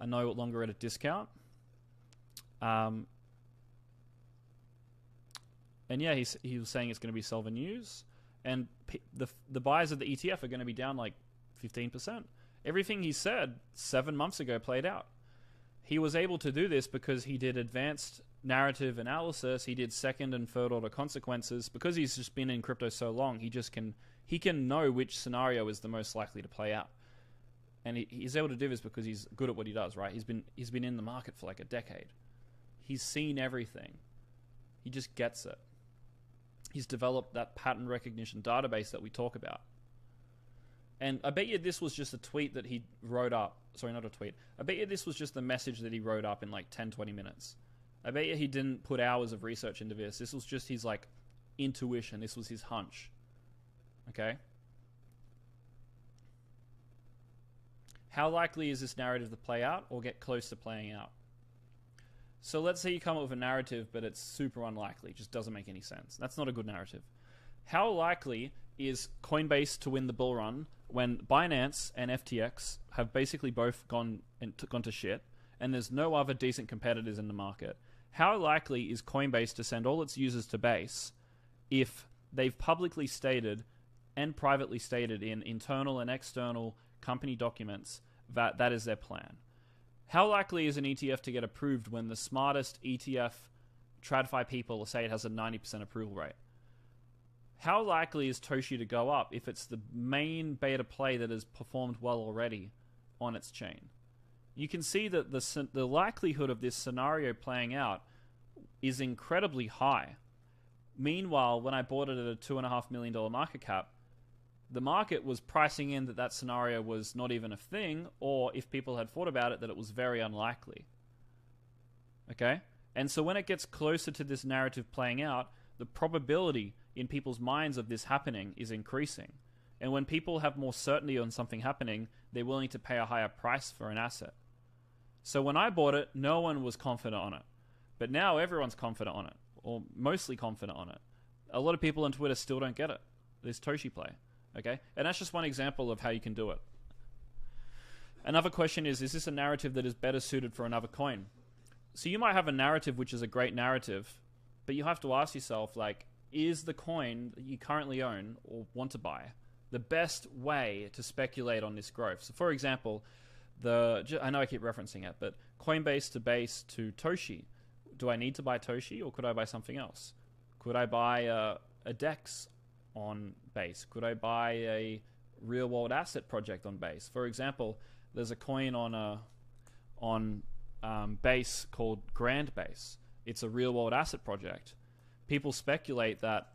are no longer at a discount. And yeah, he was saying it's going to be sell the news, and the buyers of the ETF are going to be down like 15%. Everything he said 7 months ago played out. He was able to do this because he did advanced narrative analysis. He did second and third order consequences. Because he's just been in crypto so long, he can know which scenario is the most likely to play out. And he's able to do this because he's good at what he does, right? He's been in the market for like a decade. He's seen everything. He just gets it. He's developed that pattern recognition database that we talk about. And I bet you this was just a tweet that he wrote up. Sorry, not a tweet. I bet you this was just the message that he wrote up in like 10, 20 minutes. I bet you he didn't put hours of research into this. This was just his like intuition. This was his hunch. Okay? How likely is this narrative to play out or get close to playing out? So let's say you come up with a narrative, but it's super unlikely. It just doesn't make any sense. That's not a good narrative. How likely is Coinbase to win the bull run when Binance and FTX have basically both gone to shit, and there's no other decent competitors in the market? How likely is Coinbase to send all its users to Base if they've publicly stated and privately stated in internal and external company documents that that is their plan? How likely is an ETF to get approved when the smartest ETF TradFi people say it has a 90% approval rate? How likely is Toshi to go up if it's the main beta play that has performed well already on its chain? You can see that the likelihood of this scenario playing out is incredibly high. Meanwhile, when I bought it at a $2.5 million market cap, the market was pricing in that scenario was not even a thing, or if people had thought about it, that it was very unlikely. Okay? And so when it gets closer to this narrative playing out, the probability in people's minds of this happening is increasing. And when people have more certainty on something happening, they're willing to pay a higher price for an asset. So when I bought it, no one was confident on it. But now everyone's confident on it, or mostly confident on it. A lot of people on Twitter still don't get it. This Toshi play. Okay? And that's just one example of how you can do it. Another question is this a narrative that is better suited for another coin? So you might have a narrative which is a great narrative, but you have to ask yourself, like, is the coin that you currently own or want to buy the best way to speculate on this growth? So for example, I know I keep referencing it, but Coinbase to Base to Toshi. Do I need to buy Toshi, or could I buy something else? Could I buy a DEX on Base? Could I buy a real-world asset project on Base? For example, there's a coin on Base called Grand Base. It's a real-world asset project. People speculate that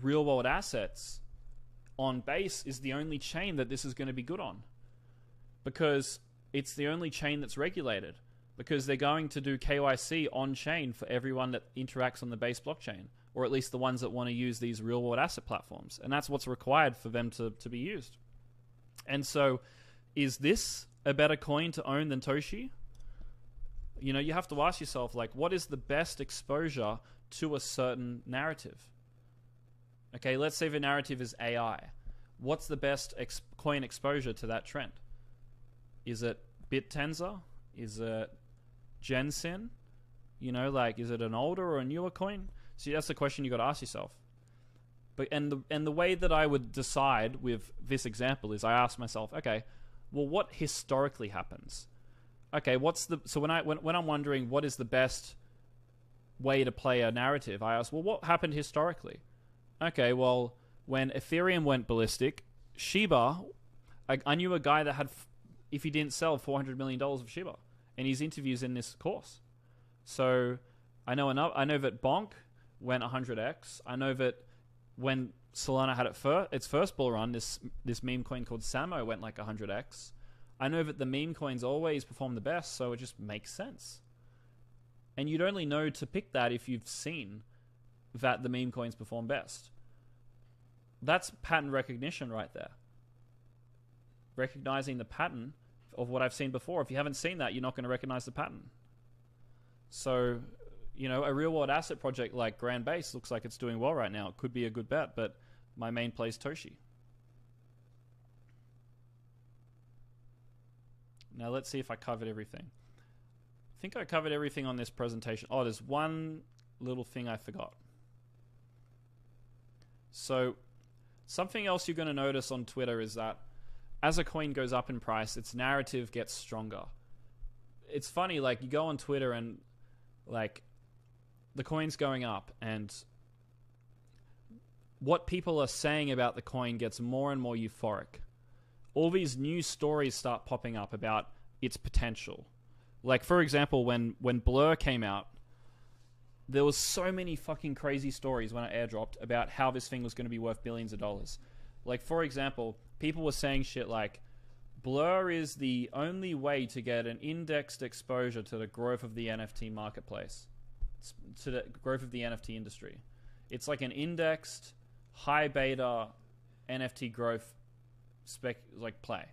real-world assets on Base is the only chain that this is going to be good on, because it's the only chain that's regulated, because they're going to do KYC on-chain for everyone that interacts on the Base blockchain, or at least the ones that want to use these real-world asset platforms. And that's what's required for them to be used. And so, is this a better coin to own than Toshi? You know, you have to ask yourself, like, what is the best exposure to a certain narrative? Okay, let's say the narrative is AI. What's the best coin exposure to that trend? Is it BitTensor? Is it Gensin? You know, like, is it an older or a newer coin? See, that's the question you got to ask yourself. But and the way that I would decide with this example is I ask myself, okay, well, what historically happens? Okay, when I'm wondering what is the best way to play a narrative, I ask, well, what happened historically? Okay, well, when Ethereum went ballistic, Shiba, I knew a guy that had, if he didn't sell, $400 million of Shiba, and his interviews in this course. So I know that Bonk went 100x. I know that when Solana had its first bull run, this meme coin called Samo went like 100x. I know that the meme coins always perform the best, so it just makes sense. And you'd only know to pick that if you've seen that the meme coins perform best. That's pattern recognition right there. Recognizing the pattern of what I've seen before. If you haven't seen that, you're not going to recognize the pattern. So, you know, a real-world asset project like Grand Base looks like it's doing well right now. It could be a good bet, but my main play is Toshi. Now let's see if I covered everything. I think I covered everything on this presentation. Oh, there's one little thing I forgot. So something else you're going to notice on Twitter is that as a coin goes up in price, its narrative gets stronger. It's funny, like, you go on Twitter and, like, the coin's going up, and what people are saying about the coin gets more and more euphoric. All these new stories start popping up about its potential. Like, for example, when Blur came out, there was so many fucking crazy stories when it airdropped about how this thing was going to be worth billions of dollars. Like, for example, people were saying shit like, Blur is the only way to get an indexed exposure to the growth of the NFT marketplace, to the growth of the NFT industry. It's like an indexed, high beta NFT growth play.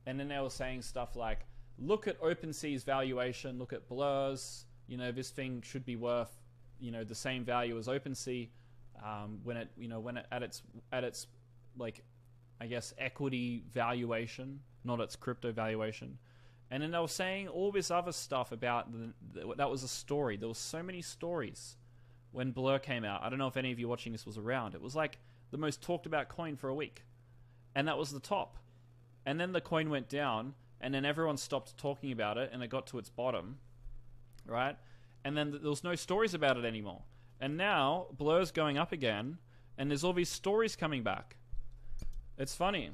And then they were saying stuff like, look at OpenSea's valuation, look at Blur's, you know, this thing should be worth, you know, the same value as OpenSea, when it at its like, I guess, equity valuation, not its crypto valuation. And then they were saying all this other stuff about that was a story. There was so many stories when Blur came out. I don't know if any of you watching this was around. It was like the most talked about coin for a week. And that was the top. And then the coin went down, and then everyone stopped talking about it, and it got to its bottom, right? And then there was no stories about it anymore. And now Blur's going up again, and there's all these stories coming back. It's funny.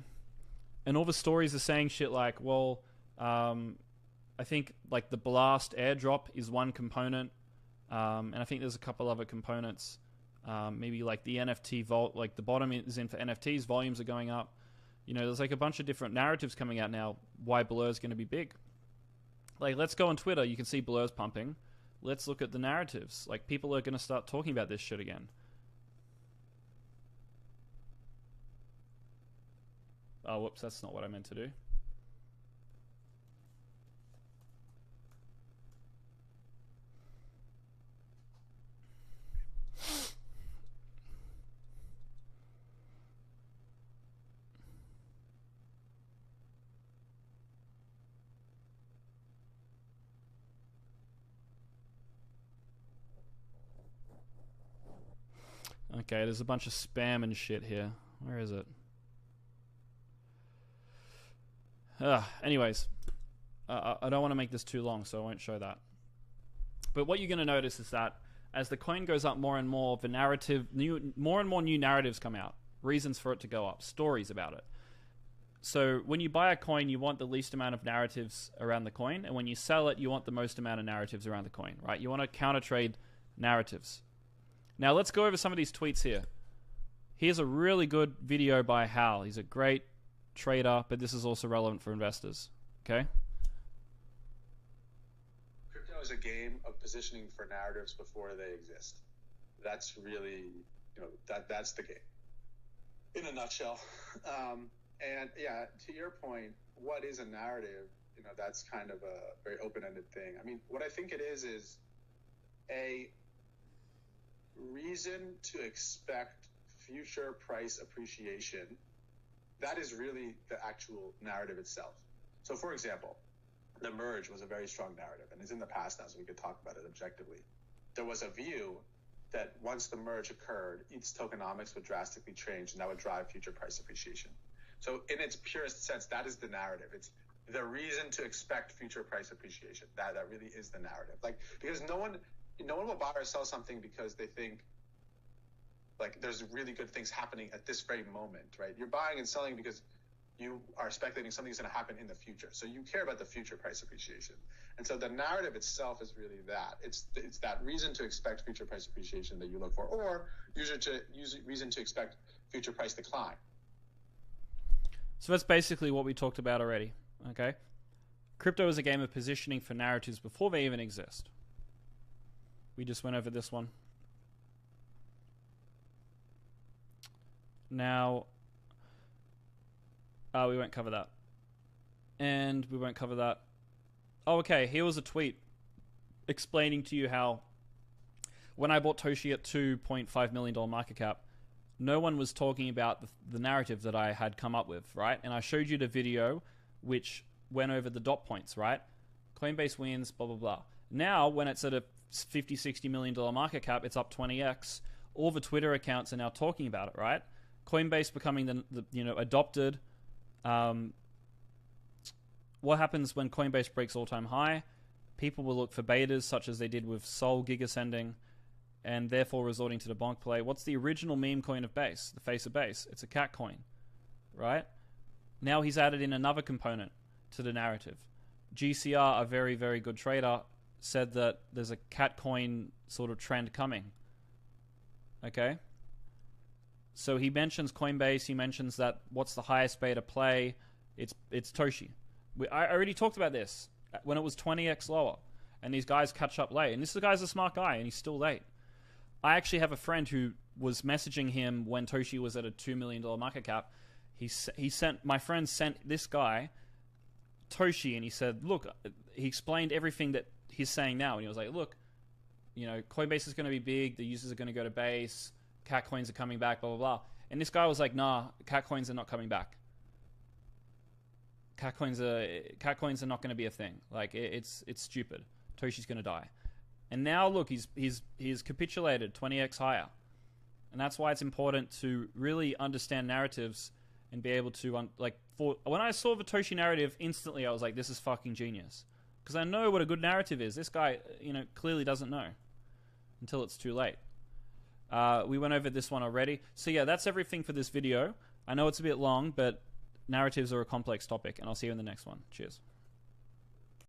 And all the stories are saying shit like, well, I think like the Blast airdrop is one component, and I think there's a couple other components. Maybe like the NFT vault, like the bottom is in for NFTs, volumes are going up. You know, there's like a bunch of different narratives coming out now why Blur's going to be big. Like, let's go on Twitter. You can see Blur's pumping. Let's look at the narratives. Like, people are going to start talking about this shit again. Oh, whoops, that's not what I meant to do. Okay, there's a bunch of spam and shit here. Where is it? Anyways, I don't want to make this too long, so I won't show that. But what you're going to notice is that as the coin goes up more and more, the narrative, more and more new narratives come out. Reasons for it to go up. Stories about it. So when you buy a coin, you want the least amount of narratives around the coin. And when you sell it, you want the most amount of narratives around the coin, right? You want to counter trade narratives. Now let's go over some of these tweets here. Here's a really good video by Hal. He's a great trader, but this is also relevant for investors. Okay? Crypto is a game of positioning for narratives before they exist. That's really, that's the game in a nutshell. And yeah, to your point, what is a narrative? That's kind of a very open-ended thing. I mean, what I think it is a reason to expect future price appreciation. That is really the actual narrative itself. So, for example, the merge was a very strong narrative, and it's in the past now, so we could talk about it objectively. There was a view that once the merge occurred, ETH's tokenomics would drastically change, and that would drive future price appreciation. So, in its purest sense, that is the narrative. It's the reason to expect future price appreciation. That really is the narrative. Like, because no one will buy or sell something because they think like there's really good things happening at this very moment, right? You're buying and selling because you are speculating something's going to happen in the future. So you care about the future price appreciation. And so the narrative itself is really that. It's that reason to expect future price appreciation that you look for, or reason to expect future price decline. So that's basically what we talked about already, okay? Crypto is a game of positioning for narratives before they even exist. We just went over this one. Now, we won't cover that. And we won't cover that. Oh, okay, here was a tweet explaining to you how when I bought Toshi at $2.5 million market cap, no one was talking about the narrative that I had come up with, right? And I showed you the video which went over the dot points, right? Coinbase wins, blah, blah, blah. Now, when it's at a $50, $60 million market cap, it's up 20x. All the Twitter accounts are now talking about it, right? Coinbase becoming the adopted. What happens when Coinbase breaks all-time high? People will look for betas, such as they did with Sol gigasending, and therefore resorting to the bonk play. What's the original meme coin of Base? The face of Base. It's a cat coin, right? Now he's added in another component to the narrative. GCR, a very, very good trader, said that there's a cat coin sort of trend coming. Okay? So he mentions Coinbase. He mentions that what's the highest beta play? It's Toshi. I already talked about this when it was 20x lower. And these guys catch up late. And this guy's a smart guy, and he's still late. I actually have a friend who was messaging him when Toshi was at a $2 million market cap. My friend sent this guy Toshi, and he said, look, he explained everything that he's saying now. And he was like, look, Coinbase is going to be big. The users are going to go to Base. Cat coins are coming back, blah, blah, blah. And this guy was like, nah, cat coins are not coming back. Cat coins are not going to be a thing. Like, it's stupid. Toshi's going to die. And now, look, he's capitulated 20x higher. And that's why it's important to really understand narratives and be able to, when I saw the Toshi narrative, instantly I was like, this is fucking genius. Because I know what a good narrative is. This guy, clearly doesn't know until it's too late. We went over this one already. So yeah, that's everything for this video. I know it's a bit long, but narratives are a complex topic, and I'll see you in the next one. Cheers.